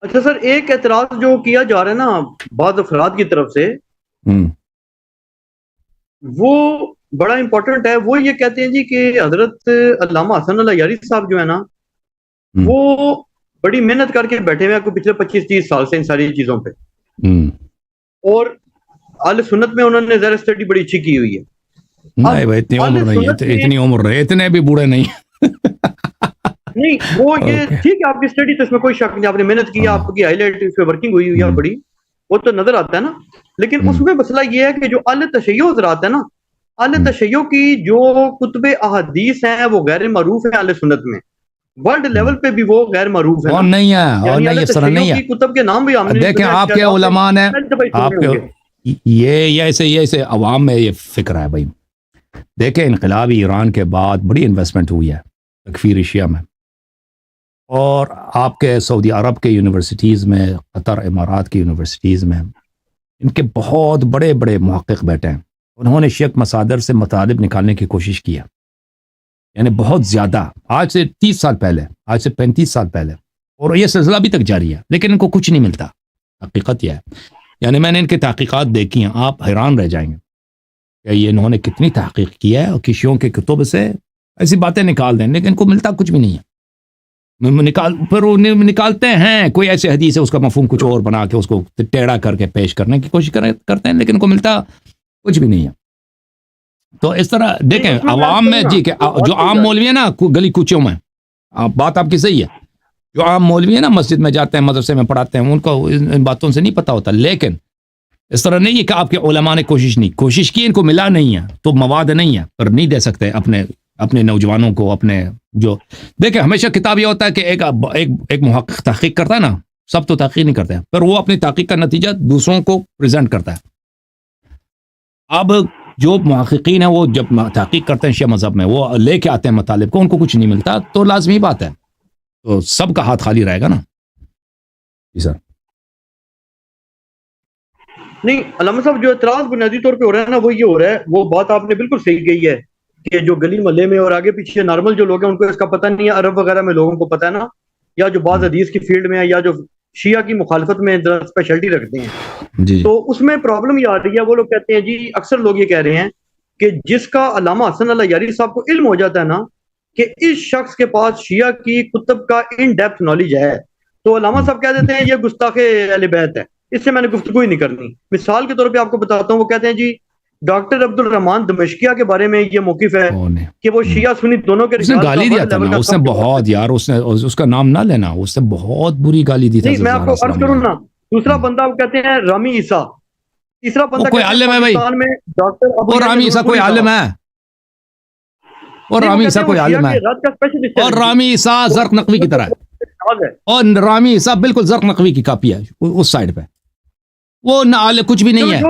اچھا سر، ایک اعتراض جو کیا جا رہا ہے نا بعض افراد کی طرف سے، وہ بڑا امپورٹنٹ ہے. وہ یہ کہتے ہیں جی کہ حضرت علامہ حسن اللہ یاری صاحب جو ہے نا، وہ بڑی محنت کر کے بیٹھے ہوئے ہیں پچھلے 25-30 سال سے ان ساری چیزوں پہ، اور اہل سنت میں انہوں نے زیر اسٹڈی بڑی اچھی کی ہوئی ہے. نہیں بھائی اتنی عمر نہیں ہے، اتنی عمر نہیں، اتنے بھی بوڑھے نہیں نہیں وہ یہ ٹھیک ہے، آپ کی اسٹڈی تو اس میں کوئی شک نہیں، آپ نے محنت کی، آپ کی ہائی لائٹ اس پہ ورکنگ ہوئی ہوئی ہے بڑی، وہ تو نظر آتا ہے نا. لیکن اس میں مسئلہ یہ ہے کہ جو اہل تشیع حضرات ہیں نا، اہل تشیع کی جو کتب احادیث ہیں وہ غیر معروف ہیں اہل سنت میں، ورلڈ لیول پہ بھی وہ غیر معروف ہے. اور نہیں ہے، اور یعنی نہیں اہل اس طرح نہیں تشیع ہے. کی کتب کے نام بھی ہم نے دیکھیں آپ کے علماء نے آپ کے یہ ایسے عوام میں یہ فکر ہے بھائی. دیکھیں انقلابی ایران کے بعد بڑی انویسٹمنٹ ہوئی ہے تکفیر شیعہ میں، اور آپ کے سعودی عرب کے یونیورسٹیز میں، قطر امارات کی یونیورسٹیز میں ان کے بہت بڑے بڑے محقق بیٹھے ہیں. انہوں نے شیعہ مصادر سے مطالب نکالنے کی کوشش کی ہے، یعنی بہت زیادہ، آج سے 30 سال پہلے، آج سے 35 سال پہلے، اور یہ سلسلہ ابھی تک جاری ہے، لیکن ان کو کچھ نہیں ملتا. حقیقت یہ ہے، یعنی میں نے ان کی تحقیقات دیکھی ہیں، آپ حیران رہ جائیں گے کہ یہ انہوں نے کتنی تحقیق کی ہے، اور کشیوں کے کتب سے ایسی باتیں نکال دیں، لیکن ان کو ملتا کچھ بھی نہیں ہے. پھر نکالتے ہیں کوئی ایسی حدیث ہے، اس کا مفہوم کچھ اور بنا کے اس کو ٹیڑھا کر کے پیش کرنے کی کوشش کرتے ہیں، لیکن ان کو ملتا کچھ بھی نہیں ہے. تو اس طرح دیکھیں عوام میں جی کہ جو عام مولوی ہے نا گلی کوچوں میں، بات آپ کی صحیح ہے، جو عام مولوی ہے نا مسجد میں جاتے ہیں، مدرسے میں پڑھاتے ہیں، ان کو ان باتوں سے نہیں پتہ ہوتا. لیکن اس طرح نہیں ہے کہ آپ کے علماء نے کوشش کی، ان کو ملا نہیں ہے تو مواد نہیں ہے، پر نہیں دے سکتے اپنے نوجوانوں کو. اپنے جو دیکھیں ہمیشہ کتاب یہ ہوتا ہے کہ ایک محقق تحقیق کرتا ہے نا، سب تو تحقیق نہیں کرتے ہیں، پر وہ اپنی تحقیق کا نتیجہ دوسروں کو پریزنٹ کرتا ہے. اب جو محققین ہیں وہ جب تحقیق کرتے ہیں شیعہ مذہب میں، وہ لے کے آتے ہیں مطالب کو، ان کو کچھ نہیں ملتا تو لازمی بات ہے تو سب کا ہاتھ خالی رہے گا نا. جی سر. نہیں علامہ صاحب، جو اعتراض بنیادی طور پہ ہو رہا ہے نا وہ یہ ہو رہا ہے، وہ بات آپ نے بالکل صحیح کہی ہے کہ جو گلی محلے میں اور آگے پیچھے نارمل جو لوگ ہیں ان کو اس کا پتہ نہیں ہے، عرب وغیرہ میں لوگوں کو پتہ ہے نا، یا جو بعض حدیث کی فیلڈ میں ہے یا جو شیعہ کی مخالفت میں اسپیشلٹی رکھتے ہیں جی. تو اس میں پرابلم یہ آ رہی ہے. وہ لوگ کہتے ہیں جی، اکثر لوگ یہ کہہ رہے ہیں کہ جس کا علامہ حسن اللہ یاری صاحب کو علم ہو جاتا ہے نا کہ اس شخص کے پاس شیعہ کی کتب کا ان ڈیپتھ نالج ہے، تو علامہ صاحب کہہ دیتے ہیں یہ گستاخ اہل بیت ہے، اس سے میں نے گفتگو ہی نہیں کرنی. مثال کے طور پہ آپ کو بتاتا ہوں، وہ کہتے ہیں جی ڈاکٹر عبد الرحمان دمشقیہ کے بارے میں یہ موقف ہے کہ وہ شیعہ سنی دونوں کے اس نے گالی دیا تھا نا، اس نے بہت یار، اس کا نام نہ لینا، اس نے بہت بری گالی دی تھی. میں آپ کو عرض کروں نا، دوسرا بندہ وہ کہتے ہیں رامی عیسیٰ، تیسرا بندہ کوئی عالم ہے بھائی، اور رامی عیسیٰ کوئی عالم ہے، اور رامی عیسیٰ کوئی عالم ہے، اور رامی عیسیٰ زرق نقوی کی طرح ہے، اور رامی عیسیٰ بالکل زرق نقوی کی کاپی ہے اس سائڈ پہ، وہ نہ عالم کچھ بھی نہیں ہے.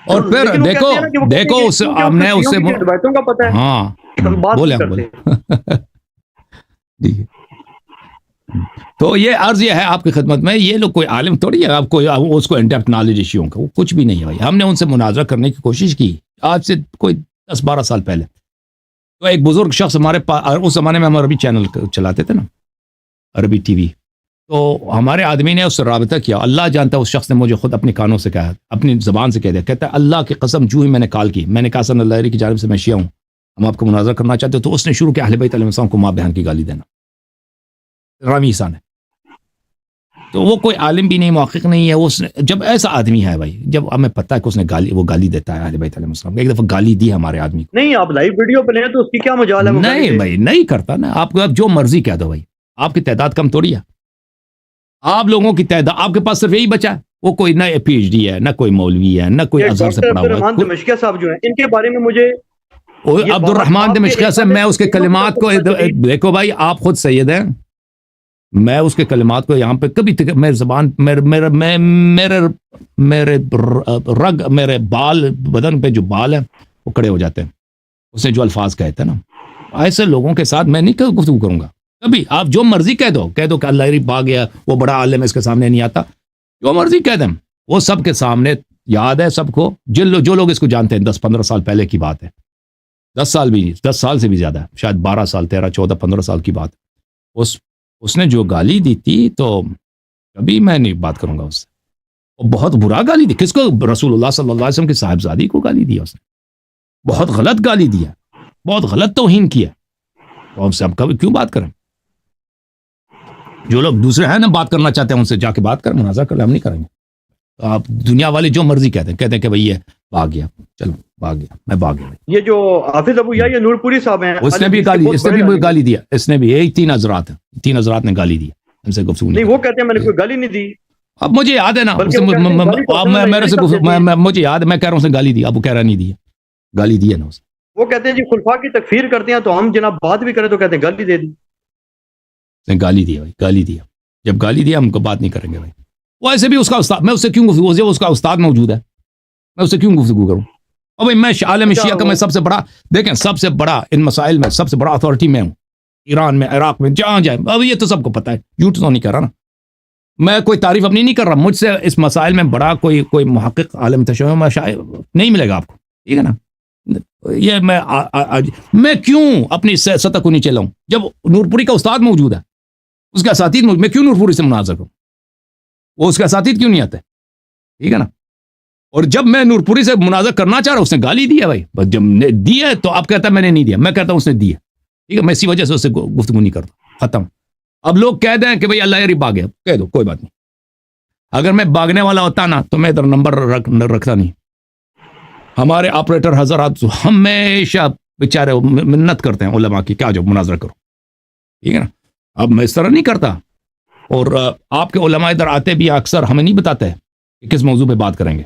اور پھر دیکھو ہم نے اس سے ہاں بولے تو یہ عرض یہ ہے آپ کی خدمت میں، یہ لوگ کوئی عالم تھوڑی ہے، آپ کو اس کو انڈیپتھ نالج ایشیوں کا وہ کچھ بھی نہیں ہے بھائی. ہم نے ان سے مناظرہ کرنے کی کوشش کی آج سے کوئی 10-12 سال پہلے. تو ایک بزرگ شخص ہمارے پاس، اس زمانے میں ہم عربی چینل چلاتے تھے نا، عربی ٹی وی، تو ہمارے آدمی نے اس سے رابطہ کیا. اللہ جانتا ہے اس شخص نے مجھے خود اپنے کانوں سے کہا، اپنی زبان سے کہہ دیا، کہتا ہے اللہ کی قسم جو ہی میں نے کال کی، میں نے کہا حسن اللہ کی جانب سے میں شیعہ ہوں، ہم آپ کو مناظرہ کرنا چاہتے ہو، تو اس نے شروع کیا اہل بیت علیہ السلام کو ماں بہن کی گالی دینا، رامی عیسیٰ نے. تو وہ کوئی عالم بھی نہیں، محقق نہیں ہے. اس نے جب ایسا آدمی ہے بھائی، جب ہمیں پتہ ہے کہ اس نے وہ گالی دیتا ہے اہل بیت علیہ السلام، ایک دفعہ گالی دی ہمارے آدمی کو. نہیں آپ لائیو ویڈیو پہ لیں تو اس کی کیا مجال ہے؟ نہیں بھائی نہیں کرتا نا، آپ کو جو مرضی کہہ دو بھائی، آپ کی تعداد کم تھوڑی ہے، آپ لوگوں کی تعداد، آپ کے پاس صرف یہی بچا ہے، وہ کوئی نہ پی ایچ ڈی ہے، نہ کوئی مولوی ہے، نہ کوئی ازہر سے پڑھا ہوا ہے. عبد الرحمان دمشقیہ صاحب جو ہیں ان کے بارے میں مجھے عبد الرحمان دمشقیہ سے میں اس کے کلمات کو دیکھو بھائی، آپ خود سید ہیں، میں اس کے کلمات کو یہاں پہ کبھی میرے زبان میرے رگ، میرے بال، بدن پہ جو بال ہیں وہ کھڑے ہو جاتے ہیں اس نے جو الفاظ کہتے ہیں نا. ایسے لوگوں کے ساتھ میں نہیں گفتگو کروں گا کبھی. آپ جو مرضی کہہ دو کہ اللہ ریب آ گیا، وہ بڑا عالم ہے، اس کے سامنے نہیں آتا، جو مرضی کہہ دیں، وہ سب کے سامنے یاد ہے سب کو. جو لوگ اس کو جانتے ہیں 10-15 سال پہلے کی بات ہے، 10 سال سے بھی زیادہ ہے، شاید 12 سال، 13 14 15 سال کی بات. اس نے جو گالی دی تھی تو کبھی میں نہیں بات کروں گا اس سے. اور بہت برا گالی دی. کس کو؟ رسول اللہ صلی اللہ علیہ وسلم کی صاحبزادی کو گالی دیا اس نے. بہت غلط گالی دیا, بہت غلط توہین کیا. تو ہم سے اب کبھی کیوں بات کریں؟ جو لوگ دوسرے ہیں نا بات کرنا چاہتے ہیں ان سے جا کے بات کریں, مناظرہ کریں. ہم نہیں کریں گے. تو آپ دنیا والے جو مرضی کہتے ہیں کہ بھئی یہ بھاگ گیا, چلو بھاگ گیا, میں بھاگ گیا. یہ جو حافظ ابو یا یہ نور پوری صاحب ہیں, اس نے بھی گالی دیا. اس نے بھی یہی 3 حضرات ہیں, 3 حضرات نے گالی دی ہم سے گفتگو نہیں. وہ کہتے ہیں میں نے کوئی گالی نہیں دی. اب مجھے یاد ہے نا, میرے سے مجھے یاد ہے, میں کہہ رہا ہوں اسے گالی دی. اب وہ کہہ رہا نہیں دی, گالی دی ہے نا اسے. وہ کہتے ہیں جی خلفاء کی تکفیر کرتے ہیں تو ہم جناب بات بھی کریں تو کہتے ہیں گالی دے دی. گالی دیا بھائی, گالی دیا. جب گالی دیا ہم کو بات نہیں کریں گے بھائی. وہ ایسے بھی اس کا استاد, میں اس سے کیوں گفتگو, اس کا استاد موجود ہے, میں اس سے کیوں گفتگو کروں؟ اور بھائی میں عالم شیعہ کا میں سب سے بڑا, دیکھیں سب سے بڑا ان مسائل میں سب سے بڑا اتھارٹی میں ہوں, ایران میں, عراق میں, جہاں جائے. اب یہ تو سب کو پتہ ہے, جھوٹ تو نہیں کر رہا نا. میں کوئی تعریف اپنی نہیں کر رہا. مجھ سے اس مسائل میں بڑا کوئی محقق عالم تشیع نہیں ملے گا آپ کو, ٹھیک ہے نا. یہ میں کیوں اپنی سطح کو نیچے لاؤں جب نور پوری کا استاد موجود ہے, اس کا اساتید موجود. میں کیوں نور پوری سے مناظرہ کروں؟ وہ اس کا اساتید کیوں نہیں آتا ہے, ٹھیک ہے نا. اور جب میں نور پوری سے مناظرہ کرنا چاہ رہا ہوں, اس نے گالی دیا بھائی. بس جب نے دی ہے تو آپ کہتا ہے میں نے نہیں دیا, میں کہتا ہوں اس نے دی ہے, ٹھیک ہے. میں اسی وجہ سے اس سے گفتگو نہیں کرتا, ختم. اب لوگ کہہ دیں کہ بھئی اللہ یاری بھاگ گیا, کہہ دو, کوئی بات نہیں. اگر میں بھاگنے والا ہوتا نا تو میں ادھر نمبر رکھتا نہیں. ہمارے آپریٹر حضرات ہمیشہ بیچارے منت کرتے ہیں علماء کی, کیا جو مناظرہ کرو, ٹھیک ہے نا. اب میں اس طرح نہیں کرتا. اور آپ کے علماء ادھر آتے بھی اکثر ہمیں نہیں بتاتے کہ کس موضوع پہ بات کریں گے.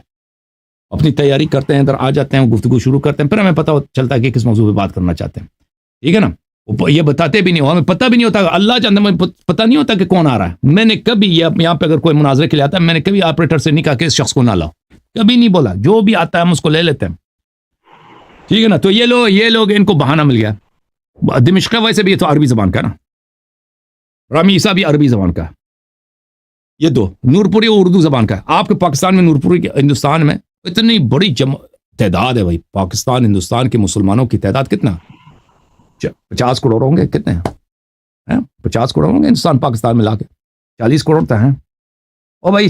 اپنی تیاری کرتے ہیں, ادھر آ جاتے ہیں, گفتگو شروع کرتے ہیں, پھر ہمیں پتہ چلتا ہے کہ کس موضوع پہ بات کرنا چاہتے ہیں, ٹھیک ہے نا. یہ بتاتے بھی نہیں ہو, ہمیں پتہ بھی نہیں ہوتا, اللہ جانتا ہے, مجھے پتہ نہیں ہوتا کہ کون آ رہا ہے. میں نے کبھی یہاں پہ اگر کوئی مناظرے کے لیے آتا ہے, میں نے کبھی آپریٹر سے نہیں کہا کہ اس شخص کو نہ لاؤ, کبھی نہیں بولا. جو بھی آتا ہے ہم اس کو لے لیتے ہیں, ٹھیک ہے نا. تو یہ لوگ ان کو بہانہ مل گیا. دمشق ویسے بھی یہ تو عربی زبان کا نا, رامی عیسیٰ بھی عربی زبان کا, یہ دو. نور پوری اردو زبان کا ہے. آپ کے پاکستان میں نور پوری ہندوستان میں اتنی بڑی تعداد ہے بھائی. پاکستان ہندوستان کے مسلمانوں کی تعداد کتنا, 50 کروڑ ہوں گے, کتنے ہیں, 50 کروڑ ہوں گے ہندوستان پاکستان میں لا کے, 40 کروڑ تو ہیں. اور بھائی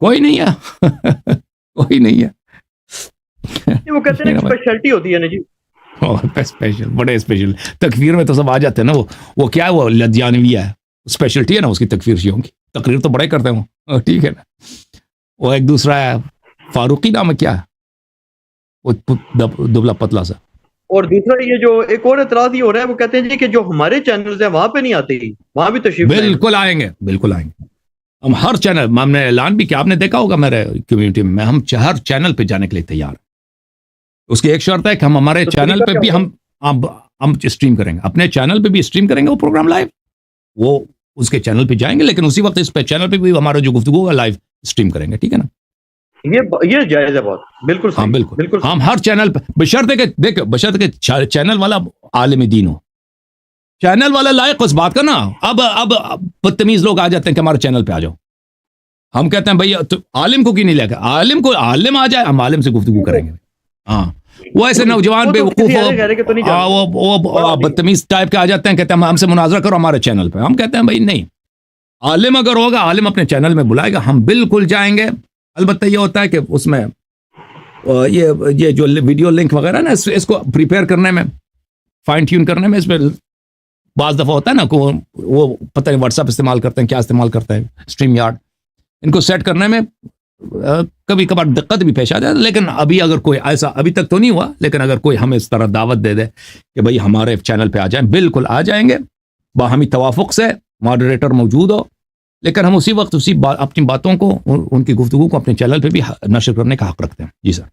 کوئی نہیں ہے, کوئی نہیں ہے. وہ کہتے ہیں اسپیشلٹی ہوتی ہے نا جی, اسپیشل, بڑے اسپیشل. تکفیر میں تو سب آ جاتے ہیں نا. وہ کیا ہے, وہ لدیانوی ہے, اسپیشلٹی ہے نا اس کی تکفیر شیعوں کی. تقریر تو بڑے کرتے ہیں, ٹھیک ہے نا. وہ ایک دوسرا ہے فاروقی نام ہے, کیا ہے وہ, دبلا پتلا سا. اور دوسرا یہ جو ایک اور اعتراض یہ ہو رہا ہے, وہ کہتے ہیں جی کہ جو ہمارے چینلز ہیں وہاں پہ نہیں آتے, وہاں بھی تشریف. بالکل آئیں گے, بالکل آئیں گے. ہم ہر چینل, ہم نے اعلان بھی کیا, آپ نے دیکھا ہوگا میرے کمیونٹی میں, ہم ہر چینل پہ جانے کے لیے تیار ہیں. اس کی ایک شرط ہے کہ ہم ہمارے چینل پہ بھی ہم اسٹریم کریں گے, اپنے چینل پہ بھی اسٹریم کریں گے وہ پروگرام لائیو, وہ اس کے چینل پہ جائیں گے, لیکن اسی وقت اس پہ چینل پہ بھی ہمارا جو گفتگو ہوگا لائیو اسٹریم کریں گے, ٹھیک ہے نا. یہ جائز ہے بہت, بالکل. ہاں بالکل. ہم ہر چینل پہ بشرط ہے کہ دیکھ, بشرط کہ چینل والا عالم دین ہو, چینل والا لائق اس بات کا نا. اب بدتمیز لوگ آ جاتے ہیں کہ ہمارے چینل پہ آ جاؤ. ہم کہتے ہیں بھائی عالم کو کیوں نہیں لے کر, عالم آ جائے, ہم عالم سے گفتگو کریں گے. ہاں وہ ایسے نوجوان بے وقوف, وہ بدتمیز ٹائپ کے آ جاتے ہیں, کہتے ہیں ہم سے مناظرہ کرو ہمارے چینل پہ. ہم کہتے ہیں بھائی نہیں, عالم اگر ہوگا, عالم اپنے چینل میں بلائے گا, ہم بالکل جائیں گے. البتہ یہ ہوتا ہے کہ اس میں یہ جو ویڈیو لنک وغیرہ نا, اس کو پریپیئر کرنے میں, فائن ٹیون کرنے میں, اس میں بعض دفعہ ہوتا ہے نا کہ وہ پتہ نہیں واٹس ایپ استعمال کرتے ہیں, کیا استعمال کرتے ہیں, اسٹریم یارڈ, ان کو سیٹ کرنے میں کبھی کبھار دقت بھی پیش آ جائے. لیکن ابھی اگر کوئی ایسا, ابھی تک تو نہیں ہوا, لیکن اگر کوئی ہمیں اس طرح دعوت دے دے کہ بھئی ہمارے چینل پہ آ جائیں, بالکل آ جائیں گے, باہمی توافق سے, ماڈریٹر موجود ہو. لیکن ہم اسی وقت اپنی باتوں کو, ان کی گفتگو کو اپنے چینل پہ بھی نشر کرنے کا حق رکھتے ہیں. جی سر.